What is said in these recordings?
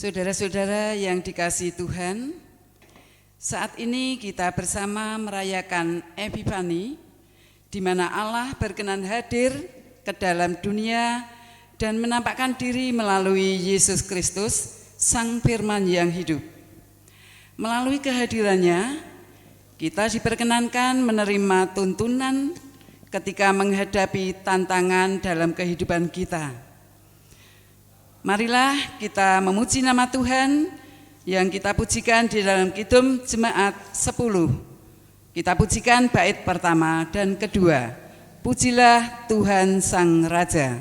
Saudara-saudara yang dikasihi Tuhan, saat ini kita bersama merayakan Epifani, di mana Allah berkenan hadir ke dalam dunia dan menampakkan diri melalui Yesus Kristus, Sang Firman yang hidup. Melalui kehadirannya, kita diperkenankan menerima tuntunan ketika menghadapi tantangan dalam kehidupan kita. Marilah kita memuji nama Tuhan yang kita pujikan di dalam Kidung Jemaat 10. Kita pujikan bait pertama dan kedua. Pujilah Tuhan Sang Raja.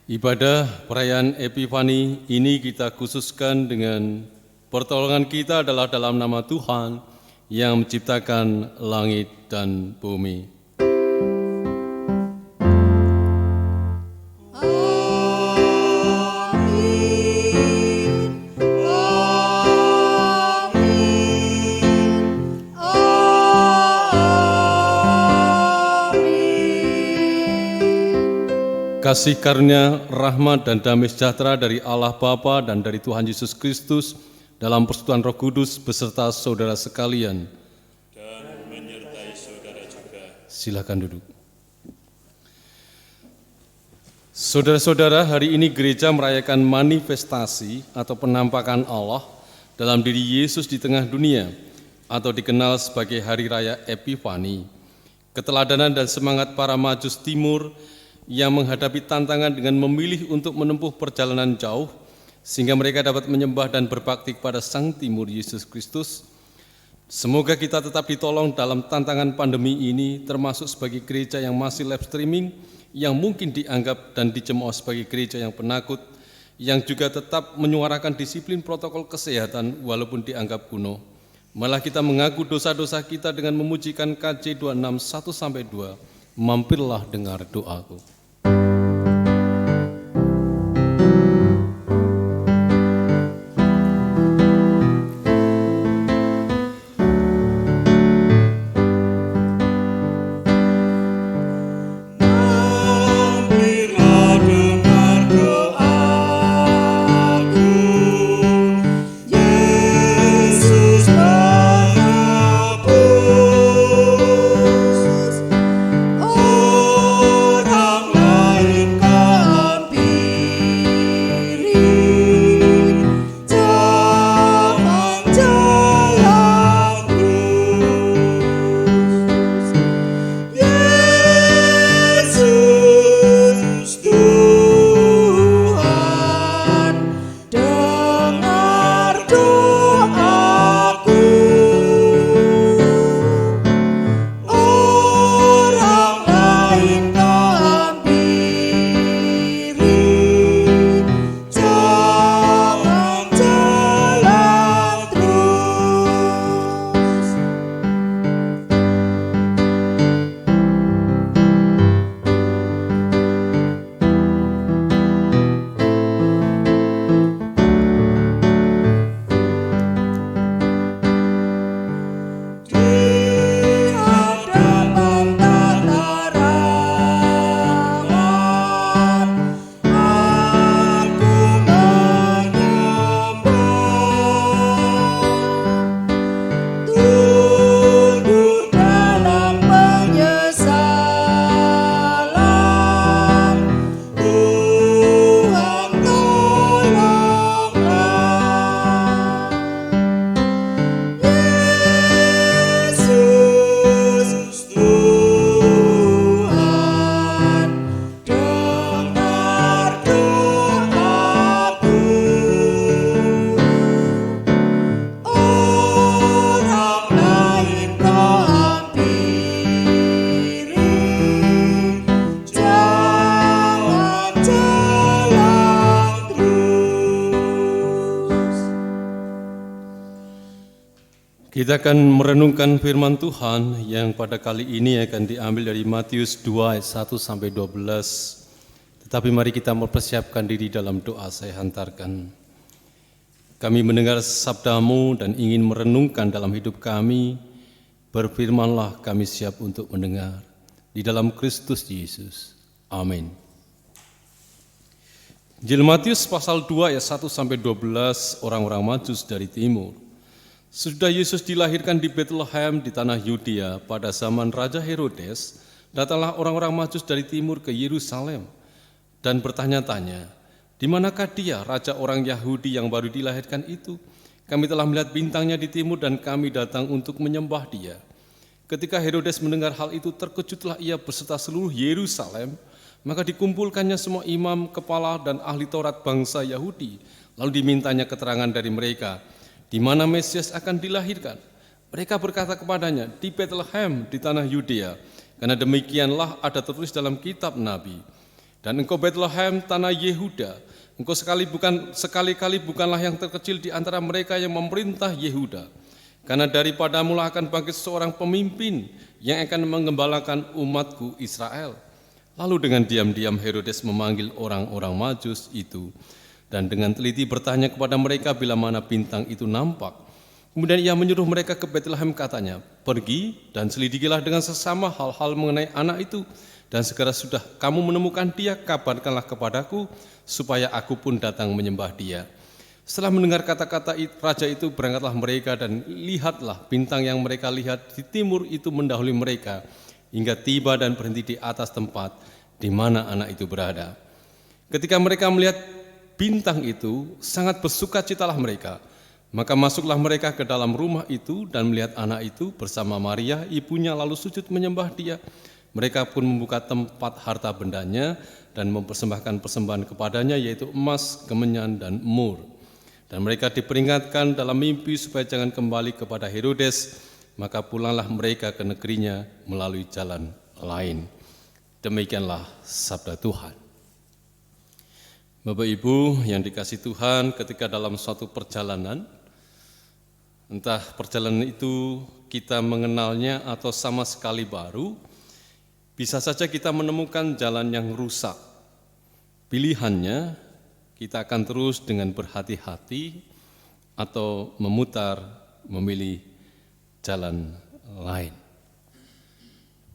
Ibadah perayaan Epifani ini kita khususkan dengan pertolongan kita adalah dalam nama Tuhan yang menciptakan langit dan bumi. Kasih karunia, rahmat dan damai sejahtera dari Allah Bapa dan dari Tuhan Yesus Kristus dalam persekutuan Roh Kudus beserta saudara sekalian. Dan menyertai saudara juga. Silakan duduk. Saudara-saudara, hari ini gereja merayakan manifestasi atau penampakan Allah dalam diri Yesus di tengah dunia atau dikenal sebagai Hari Raya Epifani. Keteladanan dan semangat para Majus Timur yang menghadapi tantangan dengan memilih untuk menempuh perjalanan jauh sehingga mereka dapat menyembah dan berbakti kepada Sang Timur Yesus Kristus. Semoga kita tetap ditolong dalam tantangan pandemi ini, termasuk sebagai gereja yang masih live streaming, yang mungkin dianggap dan dicemooh sebagai gereja yang penakut, yang juga tetap menyuarakan disiplin protokol kesehatan walaupun dianggap kuno. Malah kita mengaku dosa-dosa kita dengan memujikan KJ 26 1-2, mampirlah dengar doaku. Orang Kita akan merenungkan firman Tuhan yang pada kali ini akan diambil dari Matius 2 ayat 1 sampai 12. Tetapi mari kita mempersiapkan diri dalam doa saya hantarkan. Kami mendengar sabda-Mu dan ingin merenungkan dalam hidup kami. Berfirmanlah, kami siap untuk mendengar. Di dalam Kristus Yesus. Amin. Injil Matius pasal 2 ayat 1 sampai 12, orang-orang Majus dari timur. Sudah Yesus dilahirkan di Bethlehem di tanah Yudea pada zaman Raja Herodes, datanglah orang-orang Majus dari timur ke Yerusalem dan bertanya-tanya, di manakah dia, raja orang Yahudi yang baru dilahirkan itu? Kami telah melihat bintangnya di timur dan kami datang untuk menyembah dia. Ketika Herodes mendengar hal itu, terkejutlah ia beserta seluruh Yerusalem, maka dikumpulkannya semua imam, kepala, dan ahli Taurat bangsa Yahudi, lalu dimintanya keterangan dari mereka, di mana Mesias akan dilahirkan. Mereka berkata kepadanya, di Bethlehem di tanah Yudea, karena demikianlah ada tertulis dalam kitab Nabi. Dan engkau Bethlehem tanah Yehuda, engkau sekali-kali bukanlah yang terkecil di antara mereka yang memerintah Yehuda. Karena daripadamulah akan bangkit seorang pemimpin yang akan menggembalakan umatku Israel. Lalu dengan diam-diam Herodes memanggil orang-orang Majus itu, dan dengan teliti bertanya kepada mereka bila mana bintang itu nampak. Kemudian ia menyuruh mereka ke Bethlehem, katanya, pergi dan selidikilah dengan sesama hal-hal mengenai anak itu, dan segera sudah kamu menemukan dia, kabarkanlah kepadaku, supaya aku pun datang menyembah dia. Setelah mendengar kata-kata raja itu, berangkatlah mereka, dan lihatlah bintang yang mereka lihat di timur itu mendahului mereka, hingga tiba dan berhenti di atas tempat di mana anak itu berada. Ketika mereka melihat bintang itu, sangat bersukacitalah mereka. Maka masuklah mereka ke dalam rumah itu dan melihat anak itu bersama Maria, ibunya, lalu sujud menyembah dia. Mereka pun membuka tempat harta bendanya dan mempersembahkan persembahan kepadanya, yaitu emas, kemenyan, dan mur. Dan mereka diperingatkan dalam mimpi supaya jangan kembali kepada Herodes, maka pulanglah mereka ke negerinya melalui jalan lain. Demikianlah sabda Tuhan. Bapak Ibu yang dikasihi Tuhan, ketika dalam suatu perjalanan, entah perjalanan itu kita mengenalnya atau sama sekali baru, bisa saja kita menemukan jalan yang rusak. Pilihannya, kita akan terus dengan berhati-hati atau memutar, memilih jalan lain.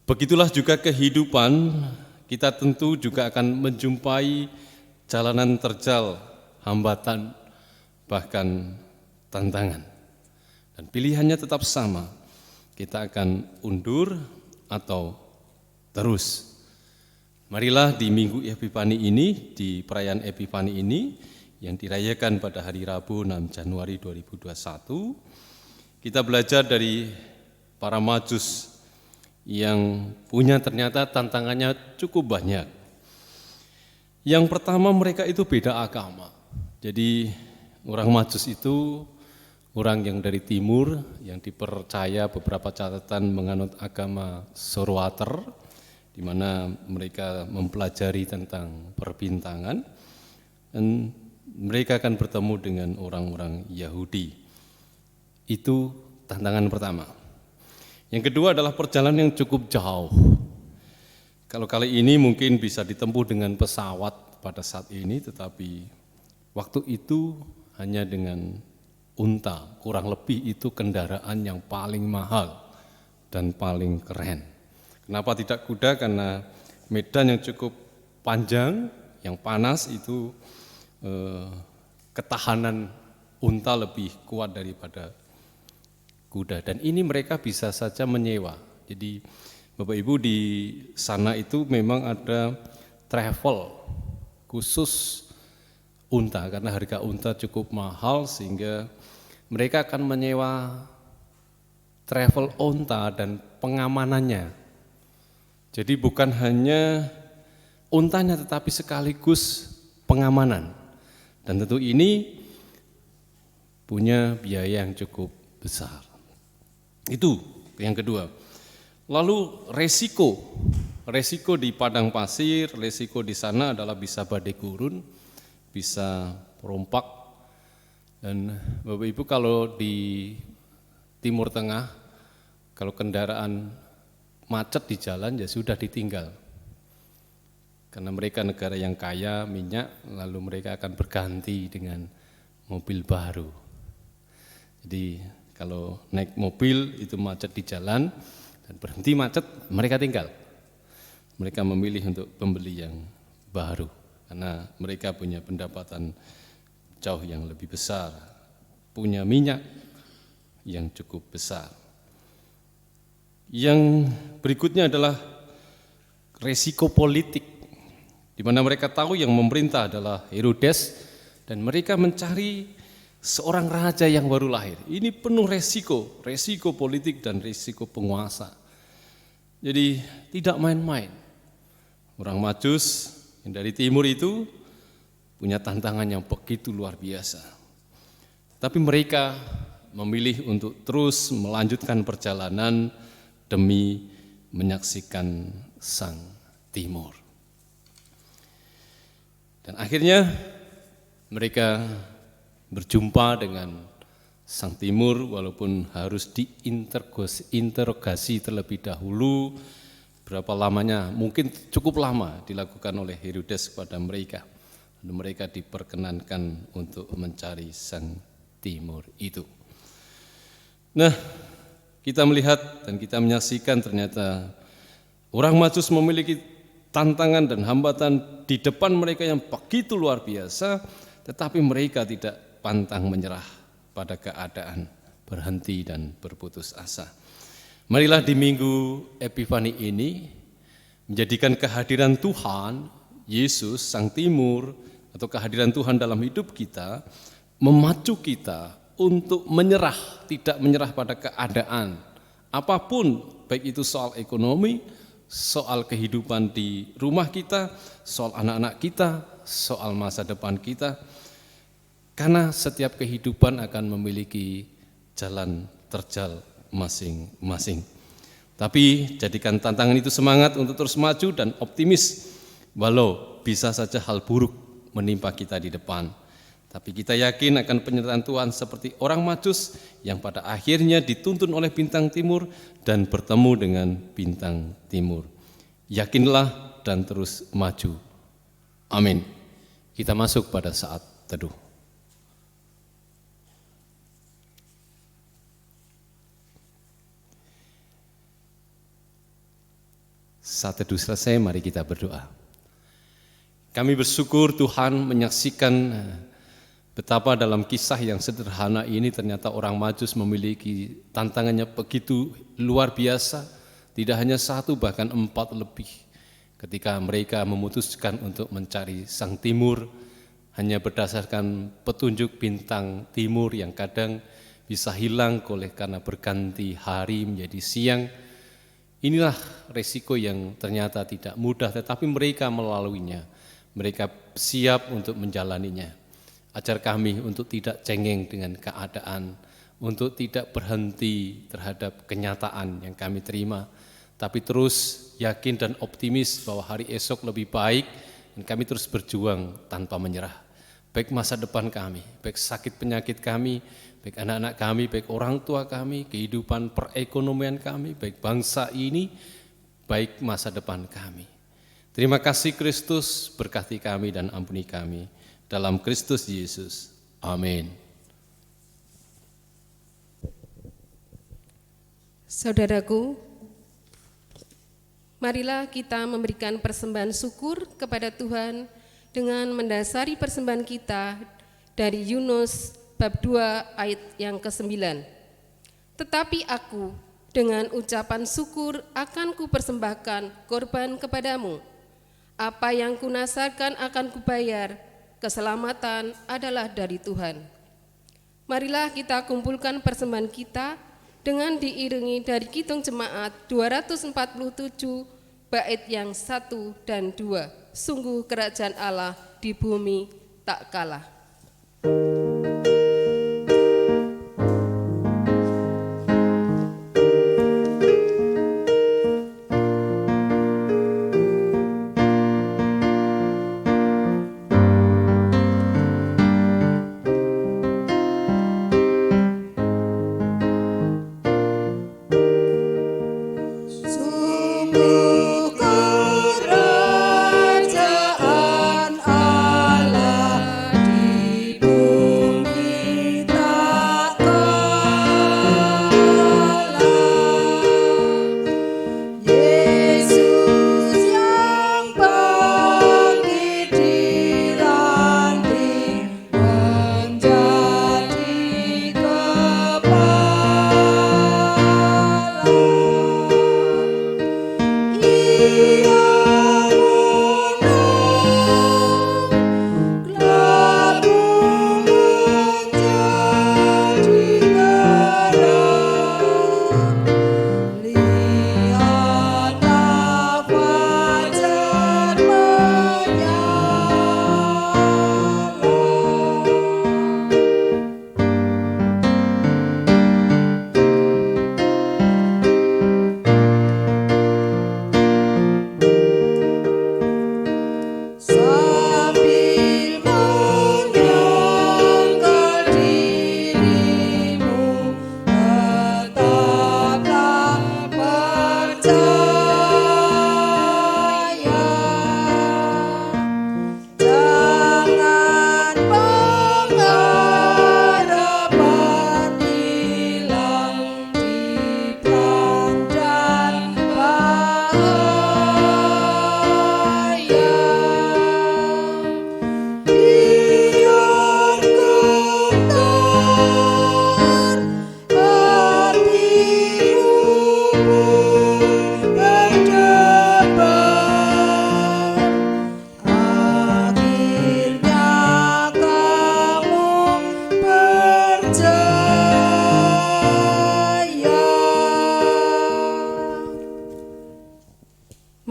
Begitulah juga kehidupan, kita tentu juga akan menjumpai jalanan terjal, hambatan, bahkan tantangan. Dan pilihannya tetap sama, kita akan undur atau terus. Marilah di Minggu Epifani ini, di perayaan Epifani ini, yang dirayakan pada hari Rabu 6 Januari 2021, kita belajar dari para Majus yang punya ternyata tantangannya cukup banyak. Yang pertama, mereka itu beda agama. Jadi orang Majus itu orang yang dari timur, yang dipercaya beberapa catatan menganut agama Zoroaster, di mana mereka mempelajari tentang perbintangan, dan mereka akan bertemu dengan orang-orang Yahudi. Itu tantangan pertama. Yang kedua adalah perjalanan yang cukup jauh. Kalau kali ini mungkin bisa ditempuh dengan pesawat pada saat ini, tetapi waktu itu hanya dengan unta, kurang lebih itu kendaraan yang paling mahal dan paling keren. Kenapa tidak kuda? Karena medan yang cukup panjang, yang panas itu ketahanan unta lebih kuat daripada kuda. Dan ini mereka bisa saja menyewa. Jadi Bapak Ibu di sana itu memang ada travel khusus unta, karena harga unta cukup mahal sehingga mereka akan menyewa travel unta dan pengamanannya. Jadi bukan hanya untanya tetapi sekaligus pengamanan. Dan tentu ini punya biaya yang cukup besar. Itu yang kedua. Lalu resiko di padang pasir, resiko di sana adalah bisa badai gurun, bisa perompak. Dan Bapak Ibu kalau di Timur Tengah, kalau kendaraan macet di jalan ya sudah ditinggal. Karena mereka negara yang kaya minyak, lalu mereka akan berganti dengan mobil baru. Jadi kalau naik mobil itu macet di jalan dan berhenti macet, mereka tinggal. Mereka memilih untuk pembeli yang baru karena mereka punya pendapatan jauh yang lebih besar, punya minyak yang cukup besar. Yang berikutnya adalah resiko politik, di mana mereka tahu yang memerintah adalah Herodes dan mereka mencari seorang raja yang baru lahir. Ini penuh resiko politik dan resiko penguasa. Jadi tidak main-main. Orang Majus yang dari timur itu punya tantangan yang begitu luar biasa. Tapi mereka memilih untuk terus melanjutkan perjalanan demi menyaksikan Sang Timur. Dan akhirnya mereka berjumpa dengan Sang Timur walaupun harus diinterogasi terlebih dahulu. Berapa lamanya? Mungkin cukup lama dilakukan oleh Herodes kepada mereka. Dan mereka diperkenankan untuk mencari Sang Timur itu. Nah, kita melihat dan kita menyaksikan ternyata orang Majus memiliki tantangan dan hambatan di depan mereka yang begitu luar biasa, tetapi mereka tidak pantang menyerah pada keadaan, berhenti dan berputus asa. Marilah di Minggu Epifani ini menjadikan kehadiran Tuhan, Yesus, Sang Timur, atau kehadiran Tuhan dalam hidup kita, memacu kita untuk menyerah, tidak menyerah pada keadaan apapun, baik itu soal ekonomi, soal kehidupan di rumah kita, soal anak-anak kita, soal masa depan kita. Karena setiap kehidupan akan memiliki jalan terjal masing-masing. Tapi jadikan tantangan itu semangat untuk terus maju dan optimis, walau bisa saja hal buruk menimpa kita di depan. Tapi kita yakin akan penyertaan Tuhan seperti orang Majus yang pada akhirnya dituntun oleh bintang timur dan bertemu dengan bintang timur. Yakinlah dan terus maju. Amin. Kita masuk pada saat teduh. Saat teduh selesai, mari kita berdoa. Kami bersyukur Tuhan menyaksikan betapa dalam kisah yang sederhana ini ternyata orang Majus memiliki tantangannya begitu luar biasa, tidak hanya satu bahkan 4 lebih. Ketika mereka memutuskan untuk mencari Sang Timur hanya berdasarkan petunjuk bintang timur yang kadang bisa hilang oleh karena berganti hari menjadi siang. Inilah resiko yang ternyata tidak mudah, tetapi mereka melaluinya. Mereka siap untuk menjalaninya. Ajar kami untuk tidak cengeng dengan keadaan, untuk tidak berhenti terhadap kenyataan yang kami terima, tapi terus yakin dan optimis bahwa hari esok lebih baik, dan kami terus berjuang tanpa menyerah. Baik masa depan kami, baik sakit penyakit kami, baik anak-anak kami, baik orang tua kami, kehidupan perekonomian kami, baik bangsa ini, baik masa depan kami. Terima kasih Kristus, berkati kami dan ampuni kami. Dalam Kristus Yesus. Amin. Saudaraku, marilah kita memberikan persembahan syukur kepada Tuhan dengan mendasari persembahan kita dari Yunus bab 2 ayat yang ke-9. Tetapi aku dengan ucapan syukur akan kupersembahkan korban kepadamu. Apa yang kunasarkan akan kubayar, keselamatan adalah dari Tuhan. Marilah kita kumpulkan persembahan kita dengan diiringi dari Kidung Jemaat 247 bait yang 1 dan 2. Sungguh kerajaan Allah di bumi tak kalah.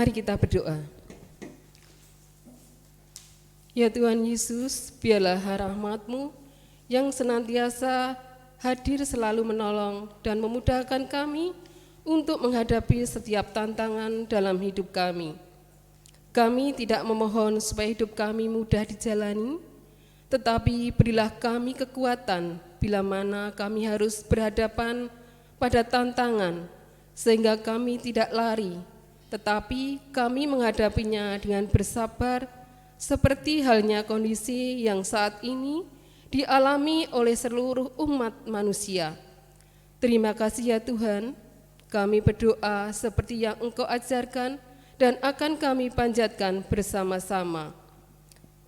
Mari kita berdoa. Ya Tuhan Yesus, biarlah rahmat-Mu yang senantiasa hadir selalu menolong dan memudahkan kami untuk menghadapi setiap tantangan dalam hidup kami. Kami tidak memohon supaya hidup kami mudah dijalani, tetapi berilah kami kekuatan bila mana kami harus berhadapan pada tantangan, sehingga kami tidak lari, tetapi kami menghadapinya dengan bersabar, seperti halnya kondisi yang saat ini dialami oleh seluruh umat manusia. Terima kasih ya Tuhan, kami berdoa seperti yang Engkau ajarkan dan akan kami panjatkan bersama-sama.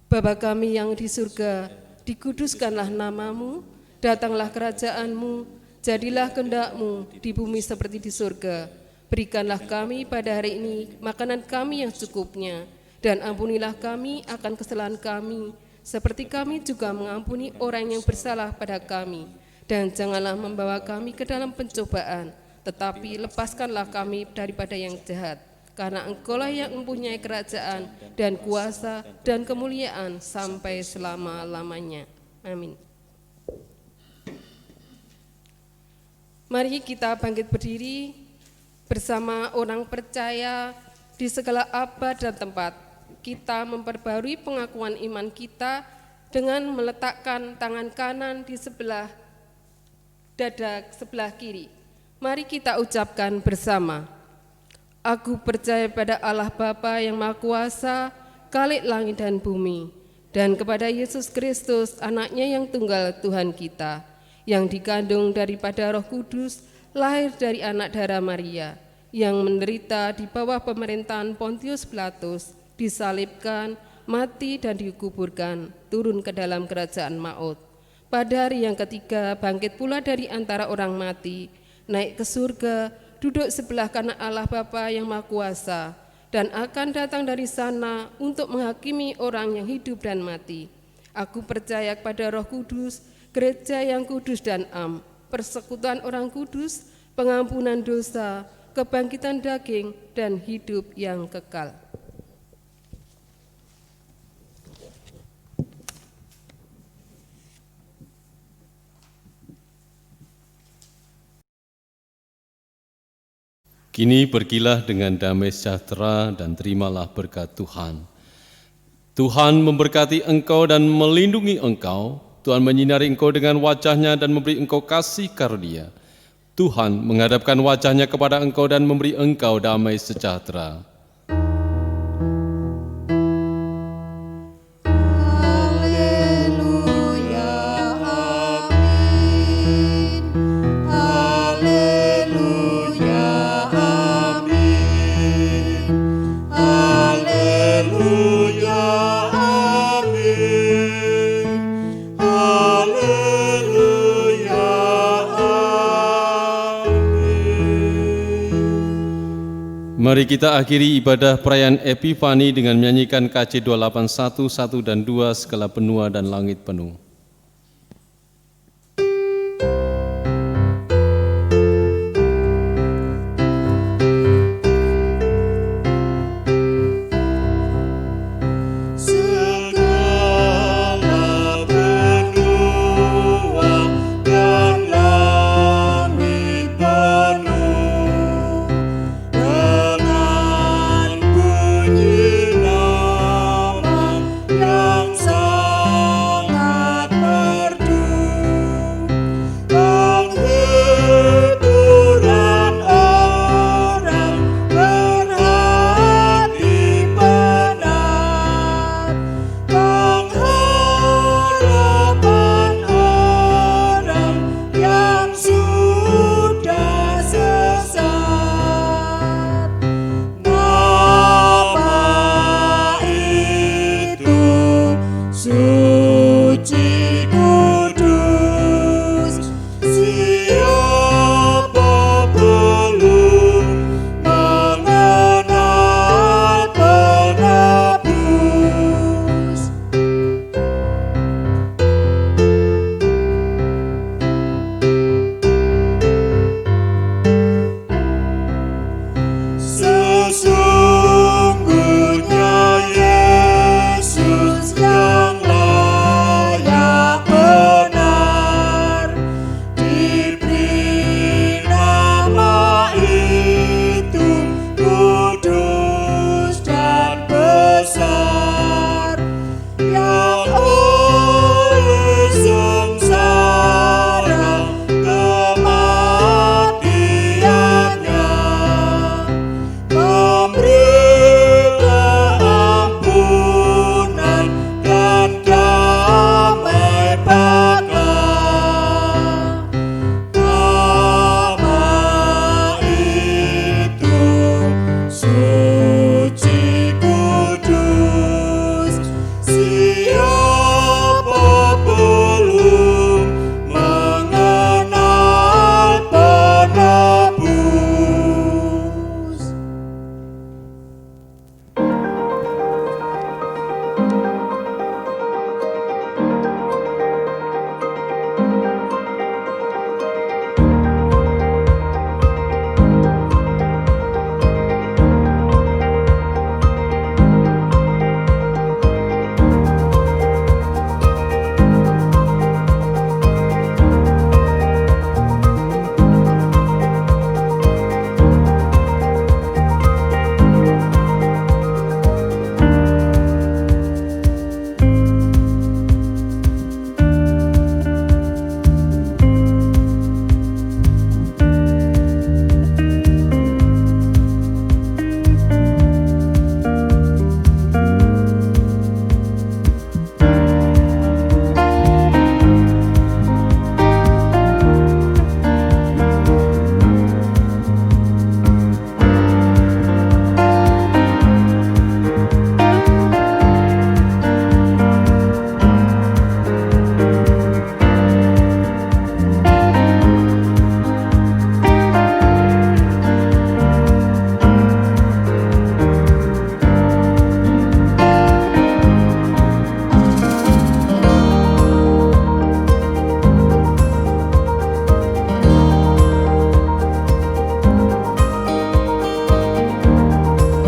Bapa kami yang di surga, dikuduskanlah nama-Mu, datanglah kerajaan-Mu, jadilah kehendak-Mu di bumi seperti di surga. Berikanlah kami pada hari ini makanan kami yang cukupnya, dan ampunilah kami akan kesalahan kami, seperti kami juga mengampuni orang yang bersalah pada kami. Dan janganlah membawa kami ke dalam pencobaan, tetapi lepaskanlah kami daripada yang jahat. Karena Engkaulah yang mempunyai kerajaan dan kuasa dan kemuliaan sampai selama-lamanya. Amin. Mari kita bangkit berdiri bersama orang percaya di segala abad dan tempat. Kita memperbarui pengakuan iman kita dengan meletakkan tangan kanan di sebelah dada sebelah kiri. Mari kita ucapkan bersama. Aku percaya pada Allah Bapa yang Maha Kuasa, Khalik langit dan bumi, dan kepada Yesus Kristus, Anaknya yang tunggal Tuhan kita, yang dikandung daripada Roh Kudus, lahir dari anak darah Maria, yang menderita di bawah pemerintahan Pontius Pilatus, disalibkan, mati dan dikuburkan, turun ke dalam kerajaan maut. Pada hari yang ketiga bangkit pula dari antara orang mati, naik ke surga, duduk sebelah kanan Allah Bapa yang Maha Kuasa, dan akan datang dari sana untuk menghakimi orang yang hidup dan mati. Aku percaya kepada Roh Kudus, gereja yang kudus dan am, persekutuan orang kudus, pengampunan dosa, kebangkitan daging, dan hidup yang kekal. Kini pergilah dengan damai sejahtera dan terimalah berkat Tuhan. Tuhan memberkati engkau dan melindungi engkau. Tuhan menyinari engkau dengan wajah-Nya dan memberi engkau kasih karunia. Tuhan menghadapkan wajah-Nya kepada engkau dan memberi engkau damai sejahtera. Mari kita akhiri ibadah perayaan Epifani dengan menyanyikan KJ 281, 1 dan 2, Segala Benua dan Langit Penuh.